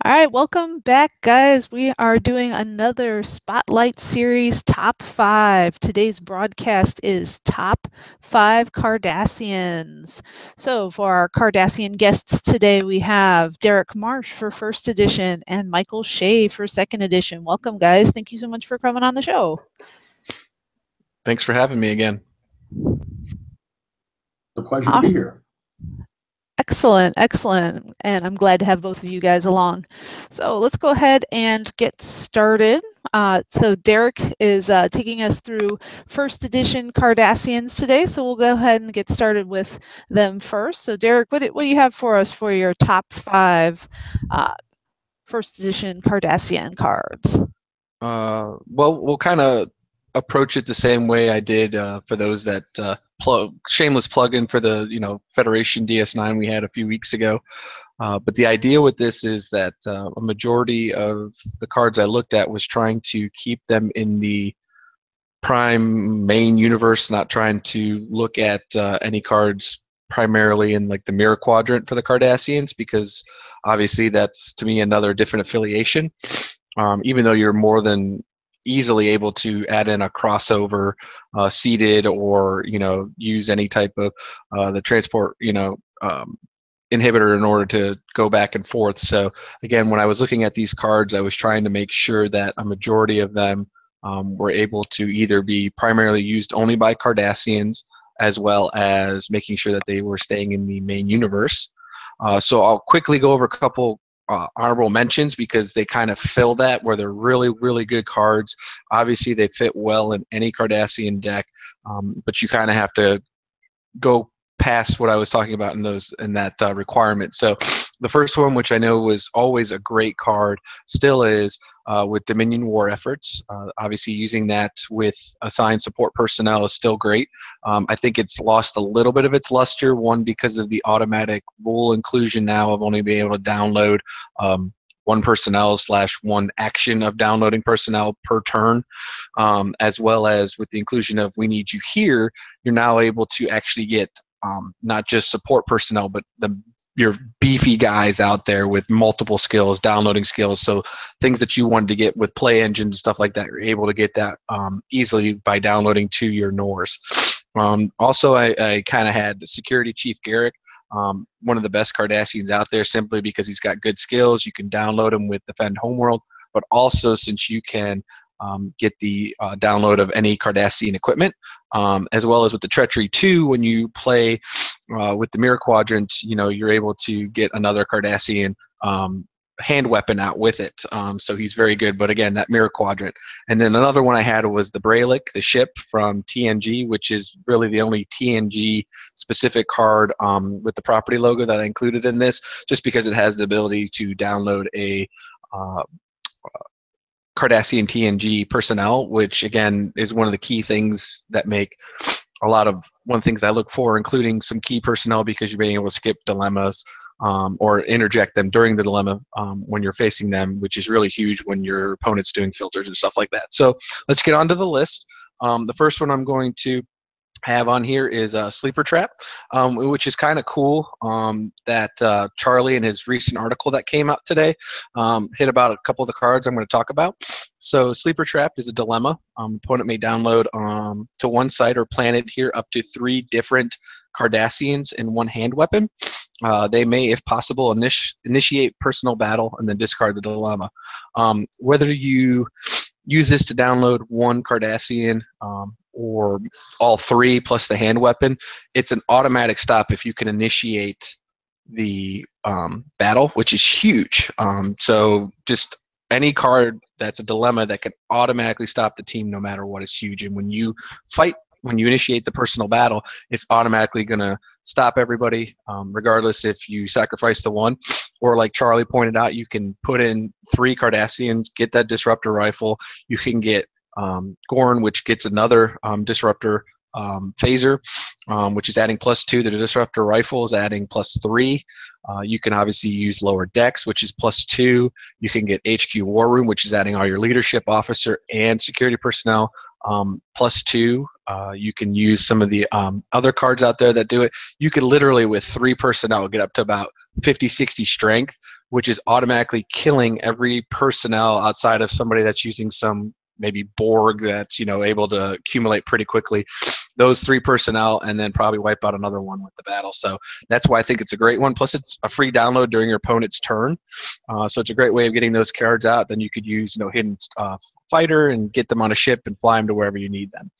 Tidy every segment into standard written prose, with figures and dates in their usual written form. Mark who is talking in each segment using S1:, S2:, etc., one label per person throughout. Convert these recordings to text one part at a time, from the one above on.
S1: All right, welcome back, guys. We are doing another Spotlight Series Top 5. Today's broadcast is Top 5 Cardassians. So, for our Cardassian guests today, we have Derrick Marsh for first edition and Michael Shea for second edition. Welcome, guys. Thank you so much for coming on the show.
S2: Thanks for having me again.
S3: It's a pleasure to be here.
S1: Excellent, excellent. And I'm glad to have both of you guys along. So let's go ahead and get started. So Derrick is taking us through first edition Cardassians today. So we'll go ahead and get started with them first. So Derrick, what do you have for us for your top 5 first edition Cardassian cards?
S2: Well, we'll kind of approach it the same way I did for those that shameless plug-in for the Federation DS9 we had a few weeks ago. But the idea with this is that a majority of the cards I looked at was trying to keep them in the prime main universe, not trying to look at any cards primarily in like the mirror quadrant for the Cardassians, because obviously that's to me another different affiliation. Even though you're more than easily able to add in a crossover seated or use any type of the transport inhibitor in order to go back and forth. So again, when I was looking at these cards, I was trying to make sure that a majority of them were able to either be primarily used only by Cardassians, as well as making sure that they were staying in the main universe. So I'll quickly go over a couple honorable mentions because they kind of fill that, where they're really, really good cards. Obviously, they fit well in any Cardassian deck, but you kind of have to go past what I was talking about in that requirement. So the first one, which I know was always a great card, still is with Dominion War Efforts. Obviously, using that with assigned support personnel is still great. I think it's lost a little bit of its luster, one because of the automatic rule inclusion now of only being able to download one personnel / one action of downloading personnel per turn, as well as with the inclusion of We Need You Here, you're now able to actually get not just support personnel, but your beefy guys out there with multiple skills, downloading skills. So things that you wanted to get with play engines and stuff like that, you're able to get that easily by downloading to your NORs. Also, I kind of had Security Chief Derrick, one of the best Cardassians out there, simply because he's got good skills. You can download him with Defend Homeworld, but also since you can get the download of any Cardassian equipment, as well as with the Treachery 2, when you play with the Mirror Quadrant, you're able to get another Cardassian hand weapon out with it. So he's very good, but again, that Mirror Quadrant. And then another one I had was the Braylick, the ship from TNG, which is really the only TNG specific card with the property logo that I included in this, just because it has the ability to download a Cardassian TNG personnel, which again is one of the key things that make one of the things I look for, including some key personnel, because you're being able to skip dilemmas or interject them during the dilemma when you're facing them, which is really huge when your opponent's doing filters and stuff like that. So let's get on to the list. The first one I'm going to have on here is Sleeper Trap, which is kind of cool that Charlie, in his recent article that came out today, hit about a couple of the cards I'm going to talk about. So Sleeper Trap is a dilemma. Opponent may download to one site or planet here up to 3 different Cardassians in one hand weapon. They may, if possible, initiate personal battle and then discard the dilemma. Whether you use this to download one Cardassian or all 3 plus the hand weapon, it's an automatic stop if you can initiate the battle, which is huge. So just any card that's a dilemma that can automatically stop the team no matter what is huge. And when you initiate the personal battle, it's automatically going to stop everybody, regardless if you sacrifice the one, or like Charlie pointed out, you can put in 3 Cardassians, get that disruptor rifle. You can get Gorn, which gets another disruptor phaser, which is adding +2. The disruptor rifle is adding +3. You can obviously use lower decks, which is +2. You can get HQ War Room, which is adding all your leadership officer and security personnel +2 You can use some of the other cards out there that do it. You could literally, with 3 personnel, get up to about 50, 60 strength, which is automatically killing every personnel outside of somebody that's using some maybe Borg that's able to accumulate pretty quickly. Those 3 personnel, and then probably wipe out another one with the battle. So that's why I think it's a great one. Plus, it's a free download during your opponent's turn, so it's a great way of getting those cards out. Then you could use hidden fighter and get them on a ship and fly them to wherever you need them.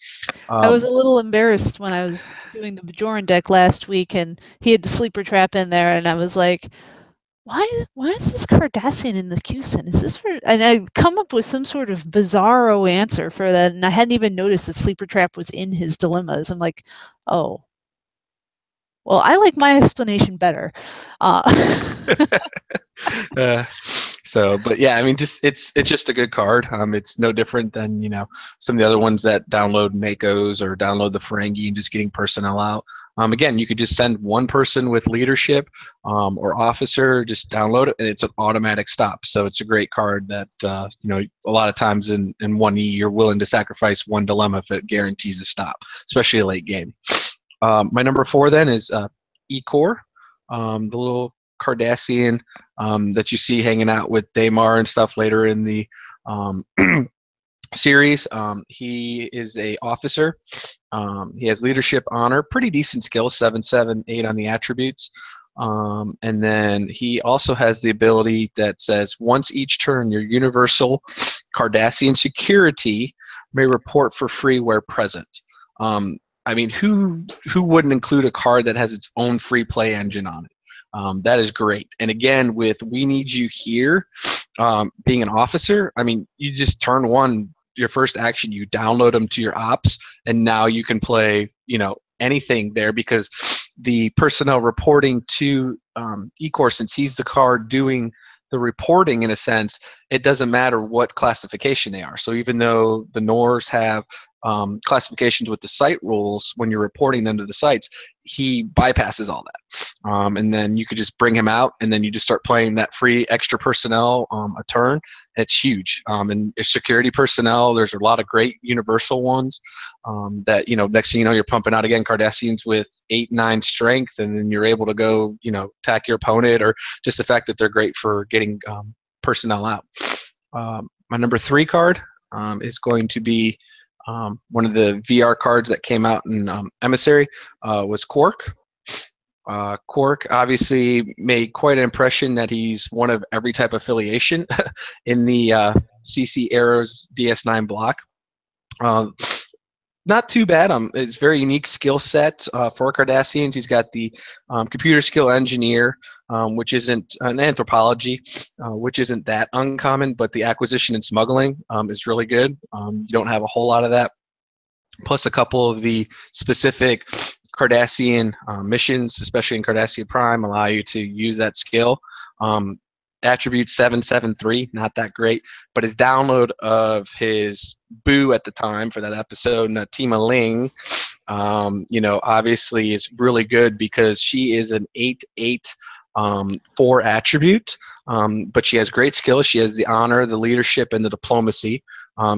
S1: I was a little embarrassed when I was doing the Bajoran deck last week, and he had the sleeper trap in there, and I was like, why is this Cardassian in the Cusin? Is this for? And I come up with some sort of bizarro answer for that, and I hadn't even noticed that sleeper trap was in his dilemmas. I'm like, oh, well, I like my explanation better.
S2: But yeah, I mean, just it's just a good card. It's no different than some of the other ones that download Makos or download the Ferengi and just getting personnel out. Again, you could just send one person with leadership or officer, just download it, and it's an automatic stop. So it's a great card that a lot of times in 1E you're willing to sacrifice one dilemma if it guarantees a stop, especially a late game. My number 4 then is E-Core, the little Cardassian that you see hanging out with Daymar and stuff later in the series. He is a officer. He has leadership honor, pretty decent skill, 7, 7, 8 on the attributes. And then he also has the ability that says once each turn, your universal Cardassian security may report for free where present. I mean, who wouldn't include a card that has its own free play engine on it? That is great. And again, with We Need You Here, being an officer, I mean, you just turn 1, your first action, you download them to your ops, and now you can play, anything there, because the personnel reporting to E-Core, since he's the card doing the reporting in a sense, it doesn't matter what classification they are. So even though the Nors have classifications with the site rules, when you're reporting them to the sites, he bypasses all that. And then you could just bring him out, and then you just start playing that free extra personnel a turn. It's huge. And security personnel, there's a lot of great universal ones that, next thing you know, you're pumping out again Cardassians with 8, 9 strength, and then you're able to go, attack your opponent, or just the fact that they're great for getting personnel out. My number 3 card is going to be one of the VR cards that came out in Emissary, was Quark. Quark obviously made quite an impression that he's one of every type of affiliation in the CC Arrows DS9 block. Not too bad. It's a very unique skill set for Cardassians. He's got the computer skill engineer, which isn't an anthropology, which isn't that uncommon, but the acquisition and smuggling is really good. You don't have a whole lot of that. Plus a couple of the specific Cardassian missions, especially in Cardassian Prime, allow you to use that skill. Attribute 773, not that great, but his download of his boo at the time for that episode, Natima Ling, obviously is really good, because she is an 8/8 4 attribute, but she has great skills. She has the honor, the leadership, and the diplomacy.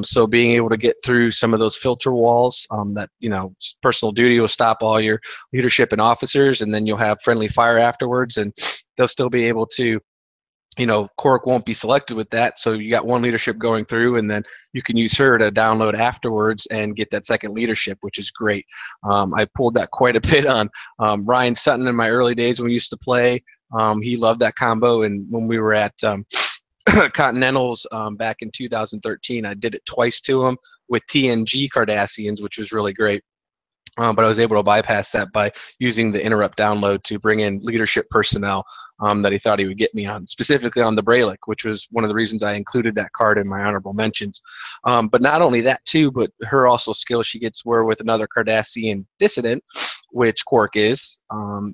S2: So being able to get through some of those filter walls, that personal duty will stop all your leadership and officers, and then you'll have friendly fire afterwards, and they'll still be able to. Quark won't be selected with that, so you got one leadership going through, and then you can use her to download afterwards and get that second leadership, which is great. I pulled that quite a bit on Ryan Sutton in my early days when we used to play. He loved that combo, and when we were at Continentals back in 2013, I did it twice to him with TNG Cardassians, which was really great. But I was able to bypass that by using the interrupt download to bring in leadership personnel that he thought he would get me on, specifically on the Braylick, which was one of the reasons I included that card in my honorable mentions. But not only that too, but her also skill she gets where with another Cardassian dissident, which Quark is,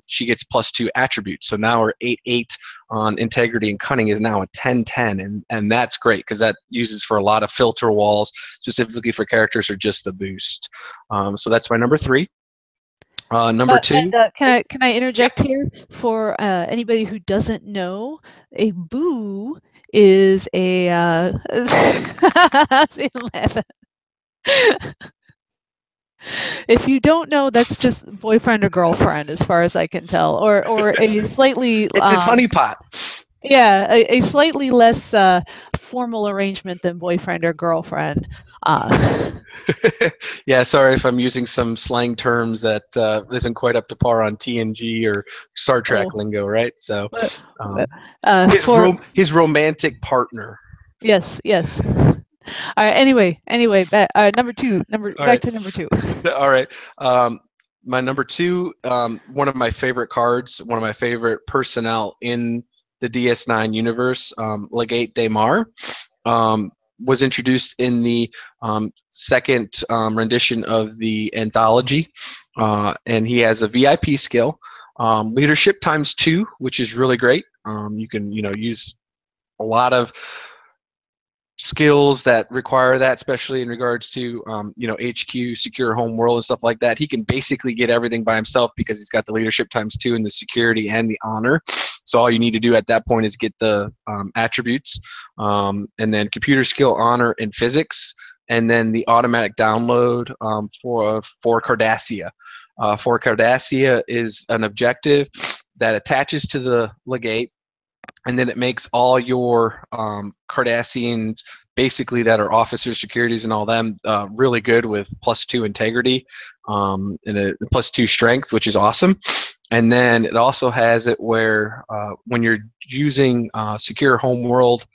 S2: she gets +2 attributes. So now her 8/8 on integrity and cunning is now a 10/10, and that's great, because that uses for a lot of filter walls, specifically for characters or just the boost. So that's my number 3. Number 2.
S1: And, can I interject here for anybody who doesn't know? A boo is a If you don't know, that's just boyfriend or girlfriend, as far as I can tell, or a slightly
S2: It's his honeypot.
S1: yeah, a slightly less formal arrangement than boyfriend or girlfriend.
S2: Yeah, sorry if I'm using some slang terms that isn't quite up to par on TNG or Star Trek
S1: Oh,
S2: lingo, right? So,
S1: but,
S2: um,
S1: for
S2: his romantic partner.
S1: yes, yes. All right. Anyway, number two.
S2: All
S1: Back
S2: right,
S1: to number two.
S2: all right. My number two, one of my favorite cards, one of my favorite personnel in the DS9 universe, Legate Daymar. Um, was introduced in the second rendition of the anthology, and he has a VIP skill, leadership times 2, which is really great. You can use a lot of skills that require that, especially in regards to HQ, secure home world, and stuff like that. He can basically get everything by himself because he's got the leadership times 2 and the security and the honor. So all you need to do at that point is get the attributes, and then computer skill, honor, and physics, and then the automatic download for Cardassia. For Cardassia is an objective that attaches to the legate, and then it makes all your Cardassians basically that are officers, securities, and all them really good with +2 integrity, and a +2 strength, which is awesome. And then it also has it where when you're using secure home world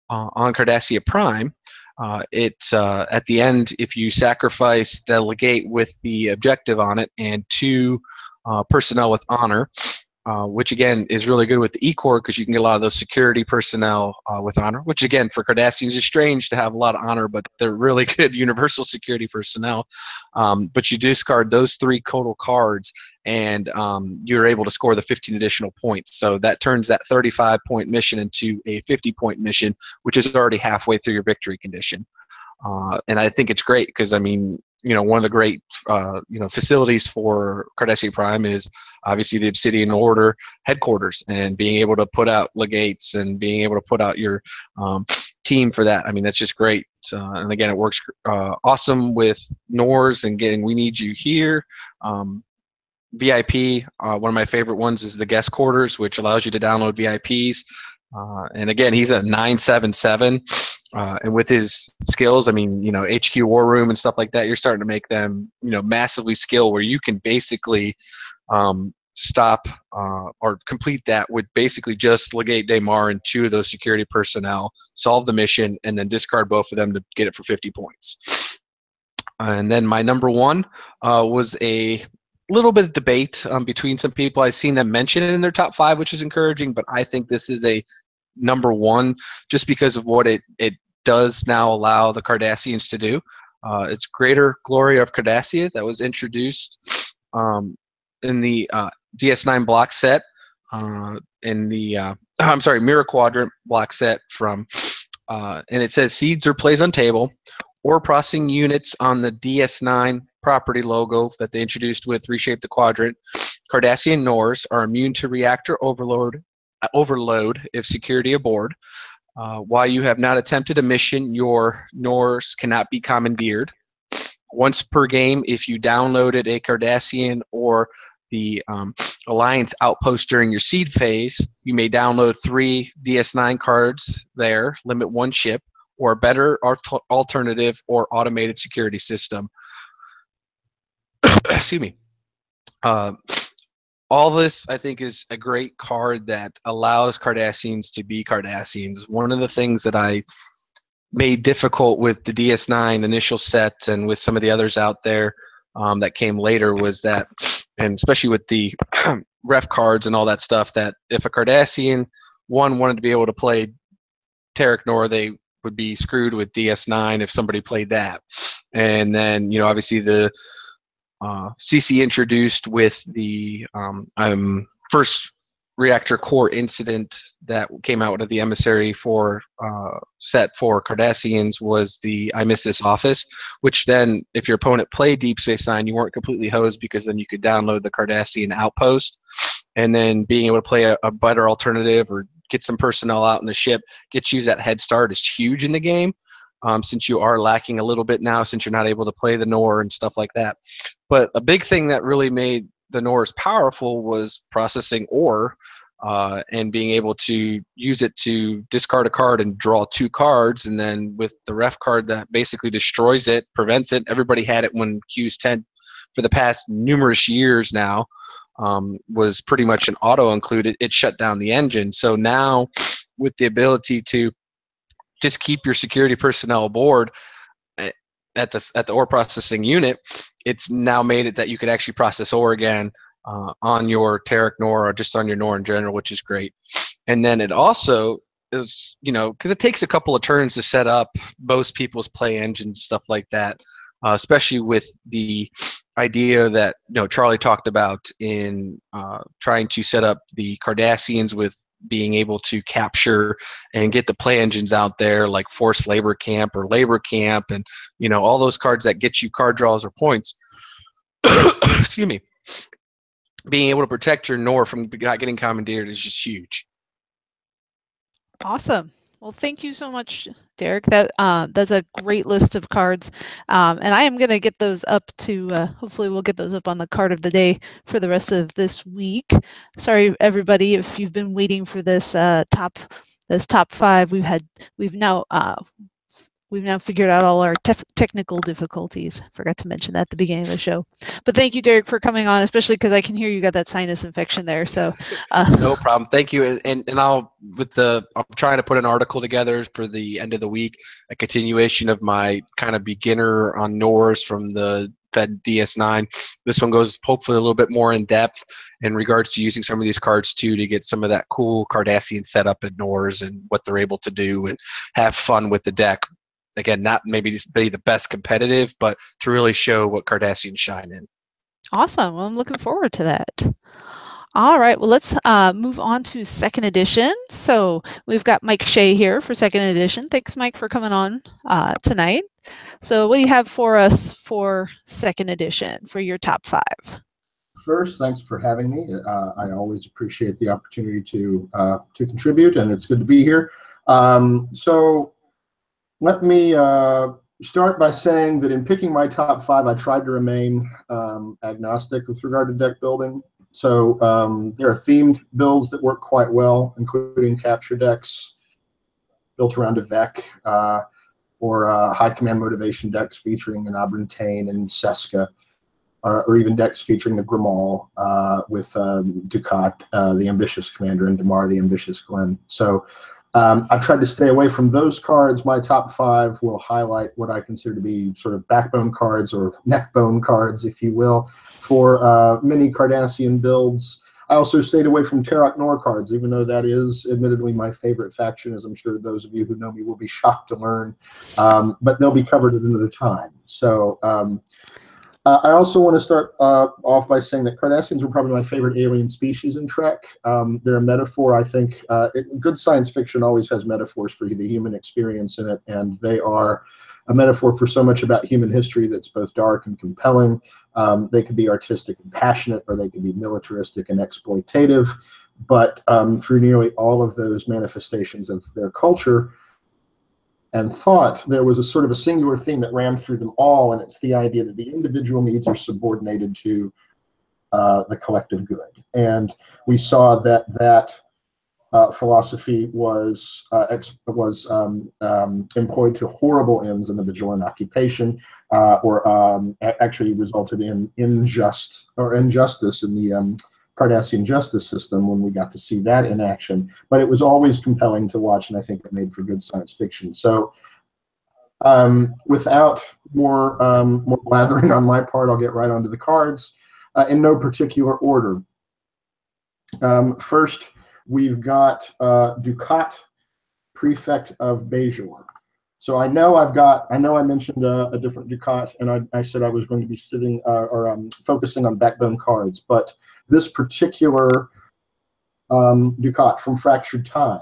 S2: on Cardassia Prime, it's at the end, if you sacrifice the legate with the objective on it and 2 personnel with honor, which again is really good with the E-Core because you can get a lot of those security personnel with honor, which again for Cardassians is strange to have a lot of honor, but they're really good universal security personnel. But you discard those 3 total cards, and you're able to score the 15 additional points. So that turns that 35-point mission into a 50-point mission, which is already halfway through your victory condition. And I think it's great because, I mean, one of the great facilities for Cardassian Prime is obviously the Obsidian Order headquarters, and being able to put out legates and being able to put out your team for that. I mean, that's just great. And again, it works awesome with Nors and getting We Need You Here. VIP, one of my favorite ones is the guest quarters, which allows you to download VIPs. And again, he's a 977, and with his skills, I mean, HQ War Room and stuff like that, you're starting to make them, massively skill where you can basically stop or complete that with basically just Legate Daymar and 2 of those security personnel, solve the mission, and then discard both of them to get it for 50 points. And then my number 1 was a little bit of debate between some people. I've seen them mention it in their top 5, which is encouraging, but I think this is a number 1 just because of what it does now allow the Cardassians to do. It's Greater Glory of Cardassia that was introduced in the DS9 block set, in the Mirror Quadrant block set from, and it says seeds or plays on table, or processing units on the DS9 property logo that they introduced with Reshape the Quadrant. Cardassian Nors are immune to reactor overload if security aboard. While you have not attempted a mission, your Nors cannot be commandeered. Once per game, if you downloaded a Cardassian or the Alliance outpost during your seed phase, you may download 3 DS9 cards there, limit 1 ship, or a better alternative or automated security system. Excuse me. All this, I think, is a great card that allows Cardassians to be Cardassians. One of the things that I made difficult with the DS9 initial set and with some of the others out there that came later was that, and especially with the ref cards and all that stuff, that if a Cardassian wanted to be able to play Derrick Nor, they would be screwed with DS9 if somebody played that. And then, obviously the CC introduced with the first reactor core incident that came out of the emissary for set for Cardassians was the I Miss This Office, which then if your opponent played Deep Space Nine, you weren't completely hosed because then you could download the Cardassian outpost, and then being able to play a better alternative or get some personnel out in the ship, get you that head start is huge in the game. since you are lacking a little bit now, since you're not able to play the Nor and stuff like that. But a big thing that really made the Nors powerful was processing ore, and being able to use it to discard a card and draw 2 cards, and then with the ref card that basically destroys it, prevents it. Everybody had it when Q's 10 for the past numerous years now, was pretty much an auto included. It shut down the engine. So now with the ability to just keep your security personnel aboard at the ore processing unit, it's now made it that you could actually process ore again on your Derrick Nor or just on your Nor in general, which is great. And then it also is, because it takes a couple of turns to set up most people's play engine, stuff like that, especially with the idea that Charlie talked about in trying to set up the Cardassians with being able to capture and get the play engines out there, like Forced Labor Camp or Labor Camp, and all those cards that get you card draws or points. Excuse me. Being able to protect your Nor from not getting commandeered is just huge.
S1: Awesome. Well, thank you so much, Derrick. That's a great list of cards, and I am going to get those up to. Hopefully, we'll get those up on the card of the day for the rest of this week. Sorry, everybody, if you've been waiting for this top 5. We've now figured out all our technical difficulties. Forgot to mention that at the beginning of the show. But thank you, Derrick, for coming on, especially because I can hear you got that sinus infection there. So
S2: no problem. Thank you. And I'm trying to put an article together for the end of the week, a continuation of my kind of beginner on Nors from the Fed DS9. This one goes hopefully a little bit more in depth in regards to using some of these cards too to get some of that cool Cardassian setup at Nors and what they're able to do and have fun with the deck. Again, not maybe just be the best competitive, but to really show what Cardassians shine in.
S1: Awesome. Well, I'm looking forward to that. All right. Well, let's move on to 2nd edition. So we've got Mike Shea here for 2nd edition. Thanks, Mike, for coming on tonight. So what do you have for us for 2nd edition for your top 5?
S3: First, thanks for having me. I always appreciate the opportunity to contribute, and it's good to be here. So let me start by saying that in picking my top 5, I tried to remain agnostic with regard to deck building. So there are themed builds that work quite well, including capture decks built around a Vec, or high command motivation decks featuring an Abrantane and Seska, or even decks featuring the Grimal with Dukat, the Ambitious Commander, and Damar, the Ambitious Glen. So I've tried to stay away from those cards. My top 5 will highlight what I consider to be sort of backbone cards or neckbone cards, if you will, for many Cardassian builds. I also stayed away from Derrick Nor cards, even though that is admittedly my favorite faction, as I'm sure those of you who know me will be shocked to learn. But they'll be covered at another time. So I also want to start off by saying that Cardassians are probably my favorite alien species in Trek. They're a metaphor, I think. Good science fiction always has metaphors for the human experience in it, and they are a metaphor for so much about human history that's both dark and compelling. They could be artistic and passionate, or they could be militaristic and exploitative. But through nearly all of those manifestations of their culture and thought, there was a sort of a singular theme that ran through them all, and it's the idea that the individual needs are subordinated to the collective good. And we saw that philosophy was employed to horrible ends in the Bajoran occupation, or actually resulted in injustice in the Cardassian justice system when we got to see that in action. But it was always compelling to watch, and I think it made for good science fiction. So without more blathering on my part, I'll get right onto the cards in no particular order. First, we've got Dukat, Prefect of Bajor. So I know I mentioned a different Dukat, and I said I was going to be focusing on backbone cards, but this particular Dukat from Fractured Time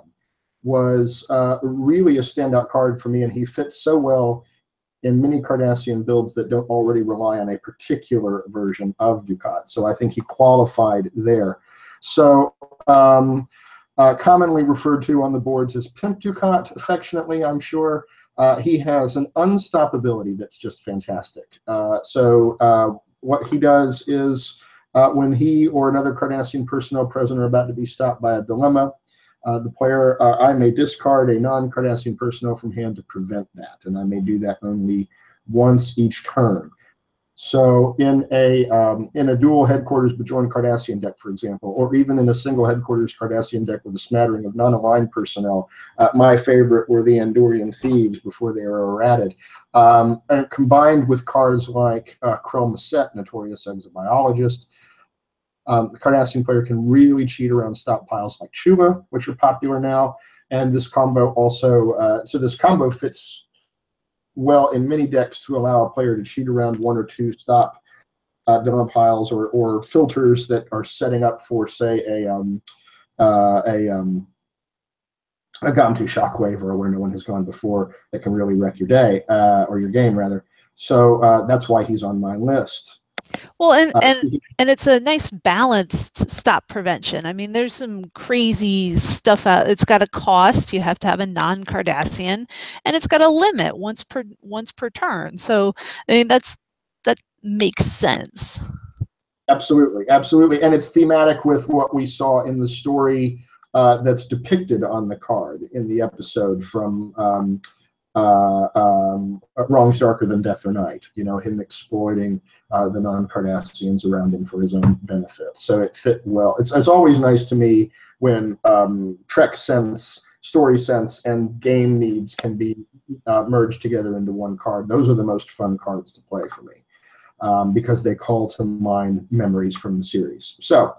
S3: was really a standout card for me, and he fits so well in many Cardassian builds that don't already rely on a particular version of Dukat. So I think he qualified there. So commonly referred to on the boards as Pimp Ducat, affectionately, I'm sure. He has an unstoppability that's just fantastic. What he does is when he or another Cardassian personnel present are about to be stopped by a dilemma, the player, I may discard a non-Cardassian personnel from hand to prevent that, and I may do that only once each turn. So in a dual headquarters Bajoran Cardassian deck, for example, or even in a single headquarters Cardassian deck with a smattering of non-aligned personnel, my favorite were the Andorian Thieves before they were errated. And combined with cards like Krell Masset, Notorious Exobiologist, the Cardassian player can really cheat around stockpiles like Chuba, which are popular now. And this combo also, so this combo fits well in many decks to allow a player to cheat around one or two stop dilemma piles or filters that are setting up for, say, a Gamtu Shockwave, or where no one has gone before, that can really wreck your day, or your game, rather. So that's why he's on my list.
S1: Well, and it's a nice balanced stop prevention. I mean, there's some crazy stuff out. It's got a cost. You have to have a non-Cardassian, and it's got a limit once per turn. So, I mean, that makes sense.
S3: Absolutely, absolutely, and it's thematic with what we saw in the story that's depicted on the card in the episode from Wrongs Darker Than Death or Night. You know, him exploiting the non-Cardassians around him for his own benefit. So it fit well. It's always nice to me when Trek sense, story sense, and game needs can be merged together into one card. Those are the most fun cards to play for me because they call to mind memories from the series. So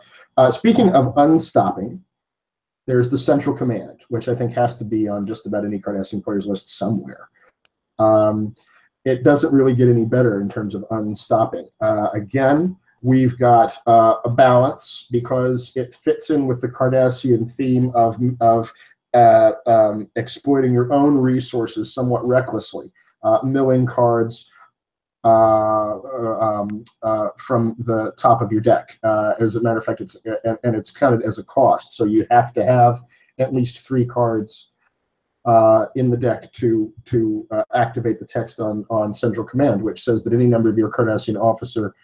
S3: speaking of unstopping, there's the Central Command, which I think has to be on just about any Cardassian player's list somewhere. It doesn't really get any better in terms of unstopping. Again, we've got a balance because it fits in with the Cardassian theme of exploiting your own resources somewhat recklessly, milling cards from the top of your deck. As a matter of fact, it's counted as a cost. So you have to have at least 3 cards in the deck to activate the text on Central Command, which says that any number of your Cardassian officer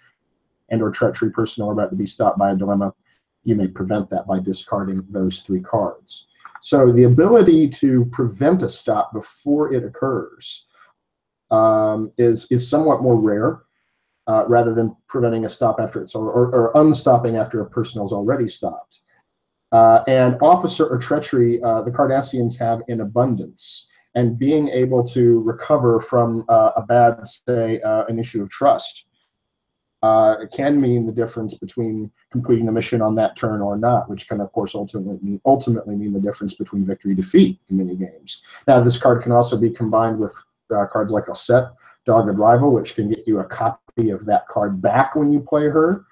S3: and or treachery personnel are about to be stopped by a dilemma. You may prevent that by discarding those 3 cards. So the ability to prevent a stop before it occurs is somewhat more rare, rather than preventing a stop after it's or unstopping after a personnel is already stopped. And officer or treachery, the Cardassians have in abundance, and being able to recover from a bad, say, an issue of trust, can mean the difference between completing the mission on that turn or not, which can, of course, ultimately mean the difference between victory and defeat in many games. Now, this card can also be combined with cards like Osset, Dogged Rival, which can get you a copy of that card back when you play her,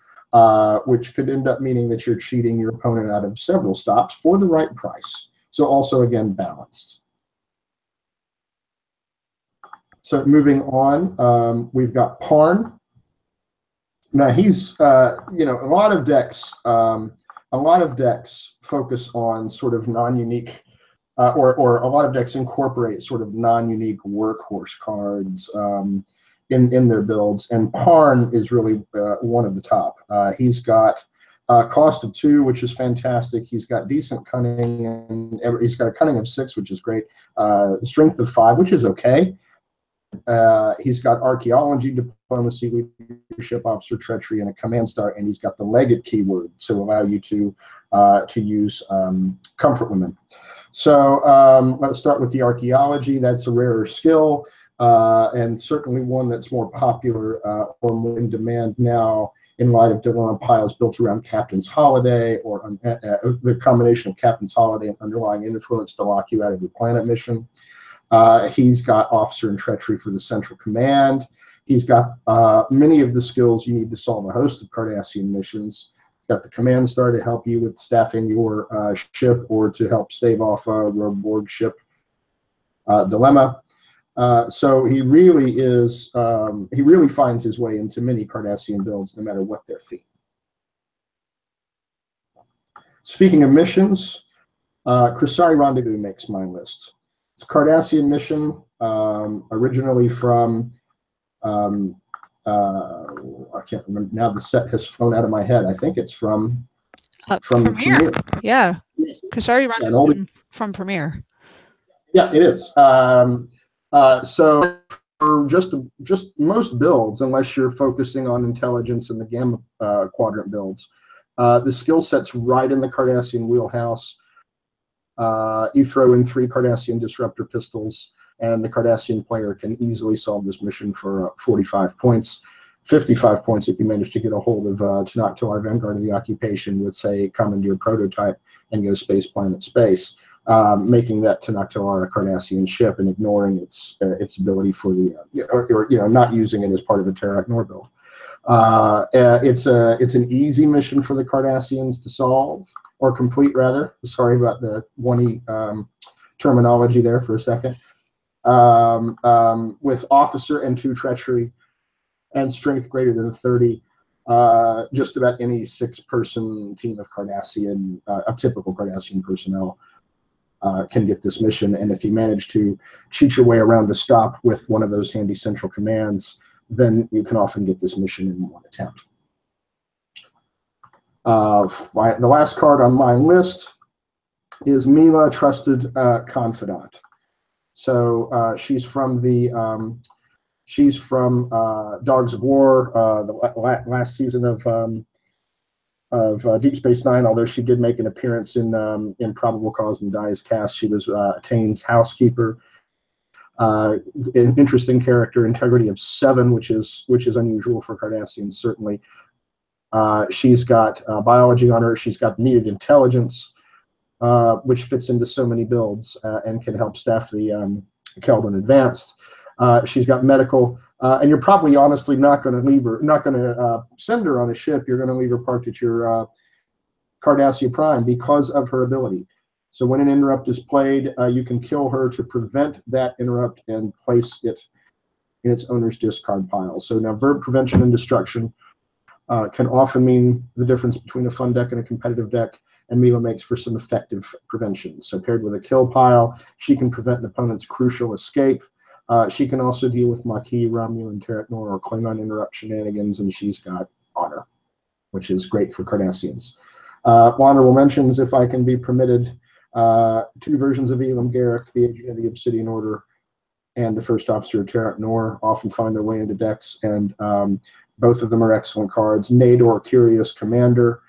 S3: which could end up meaning that you're cheating your opponent out of several stops for the right price. So also, again, balanced. So moving on, we've got Parn. Now he's, you know, a lot of decks focus on sort of non-unique, or a lot of decks incorporate sort of non-unique workhorse cards in their builds, and Parn is really one of the top. He's got cost of 2, which is fantastic. He's got decent cunning, and he's got a cunning of 6, which is great. Strength of 5, which is okay. He's got archaeology, diplomacy, leadership, officer, treachery, and a command star, and he's got the legate keyword to allow you to use comfort women. So let's start with the archaeology. That's a rarer skill, and certainly one that's more popular or more in demand now in light of dilemma piles built around Captain's Holiday, or the combination of Captain's Holiday and underlying influence to lock you out of your planet mission. He's got officer and treachery for the Central Command. He's got many of the skills you need to solve a host of Cardassian missions. He's got the command star to help you with staffing your ship, or to help stave off a rogue Borg ship dilemma. So he really is, he really finds his way into many Cardassian builds, no matter what their theme. Speaking of missions, Crisari Rendezvous makes my list. It's a Cardassian mission, originally from, I can't remember now. The set has flown out of my head. I think it's from Premiere.
S1: Yeah,
S3: Yes.
S1: Crisari Rendezvous from Premiere.
S3: Yeah, it is. So for just most builds, unless you're focusing on intelligence and the Gamma Quadrant builds, the skill set's right in the Cardassian wheelhouse. You throw in 3 Cardassian disruptor pistols, and the Cardassian player can easily solve this mission for 45 points. 55 points if you manage to get a hold of Tenaktolar Vanguard of the Occupation with, say, Commandeer prototype and go space planet space, making that Tenaktolar a Cardassian ship and ignoring its ability for the or not using it as part of a Terra-Nor build. It's an easy mission for the Cardassians to solve or complete, rather. Sorry about the 1E terminology there for a second. With officer and 2 treachery and strength greater than 30, just about any 6-person team of Cardassian, of typical Cardassian personnel, can get this mission. And if you manage to cheat your way around the stop with one of those handy central commands, then you can often get this mission in one attempt. The last card on my list is Mila, Trusted Confidant. So she's from Dogs of War, the last season of Deep Space Nine. Although she did make an appearance in Probable Cause and Dies Cast, she was Tane's housekeeper. An interesting character, integrity of 7, which is unusual for Cardassians, certainly. She's got biology on her. She's got needed intelligence, which fits into so many builds and can help staff the Keldon Advanced. She's got medical, and you're probably honestly not going to send her on a ship. You're going to leave her parked at your Cardassia Prime because of her ability. So when an interrupt is played, you can kill her to prevent that interrupt and place it in its owner's discard pile. So now verb prevention and destruction can often mean the difference between a fun deck and a competitive deck, and Mila makes for some effective prevention. So paired with a kill pile, she can prevent an opponent's crucial escape. She can also deal with Maquis, Romulan, Terra-Nor, or Klingon interrupt shenanigans, and she's got honor, which is great for Cardassians. Honorable mentions, if I can be permitted, 2 versions of Elam Garrick, the Agent of the Obsidian Order, and the First Officer of Terra-Nor often find their way into decks, and both of them are excellent cards. Nador, Curious Commander,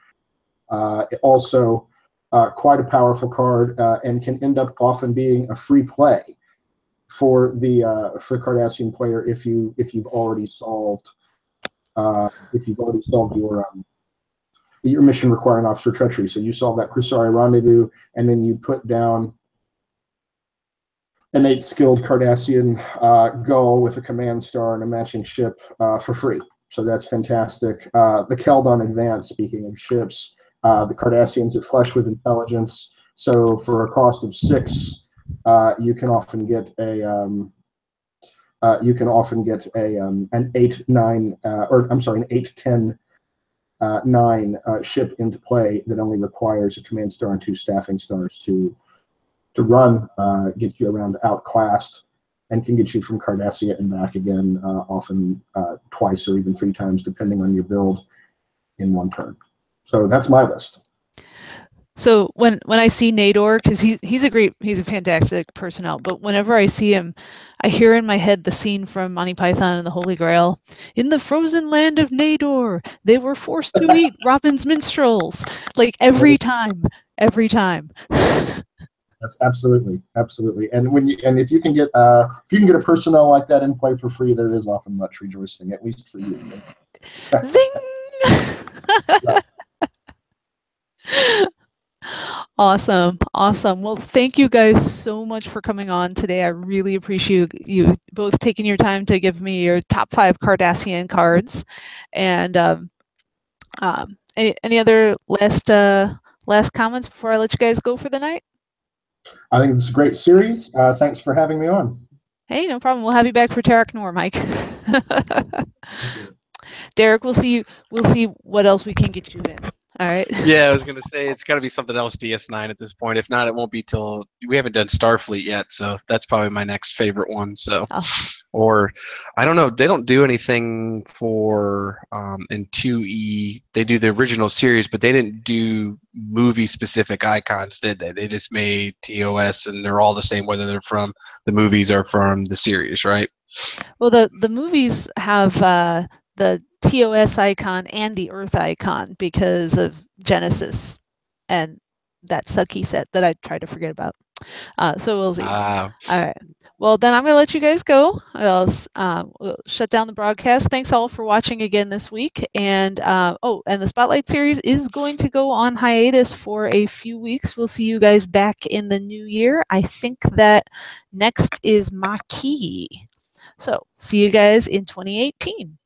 S3: also quite a powerful card, and can end up often being a free play for the Cardassian player if you've already solved your mission requiring officer treachery. So you solve that Crisari Rendezvous, and then you put down an 8 skilled Cardassian gull with a command star and a matching ship for free. So that's fantastic. The Keldon Advance, speaking of ships, the Cardassians are flush with intelligence. So for a cost of 6, you can often get an 8-10 9 ship into play that only requires a command star and 2 staffing stars to run, get you around outclassed, and can get you from Cardassia and back again, often twice or even 3 times, depending on your build, in one turn. So that's my list.
S1: So when I see Nador, because he's a fantastic personnel, but whenever I see him, I hear in my head the scene from Monty Python and the Holy Grail. In the frozen land of Nador, they were forced to eat Robin's minstrels. Like every time.
S3: That's absolutely. And if you can get a personnel like that in play for free, there is often much rejoicing, at least for you.
S1: Zing!
S3: Yeah.
S1: Awesome. Well, thank you guys so much for coming on today. I really appreciate you both taking your time to give me your top 5 Cardassian cards. And any other last comments before I let you guys go for the night?
S3: I think this is a great series. Thanks for having me on.
S1: Hey, no problem. We'll have you back for Terra-Nor, Mike. Derrick, we'll see what else we can get you in. All right.
S2: Yeah, I was gonna say it's got to be something else DS9 at this point. If not, it won't be till we haven't done Starfleet yet, so that's probably my next favorite one. So,
S1: Oh.
S2: or I don't know. They don't do anything for in 2E. They do the original series, but they didn't do movie specific icons, did they? They just made TOS, and they're all the same whether they're from the movies or from the series, right?
S1: Well, the movies have the TOS icon and the Earth icon because of Genesis and that sucky set that I tried to forget about. So we'll see. All right. Well, then I'm going to let you guys go. We'll shut down the broadcast. Thanks all for watching again this week. And and the Spotlight series is going to go on hiatus for a few weeks. We'll see you guys back in the new year. I think that next is Maquis. So see you guys in 2018.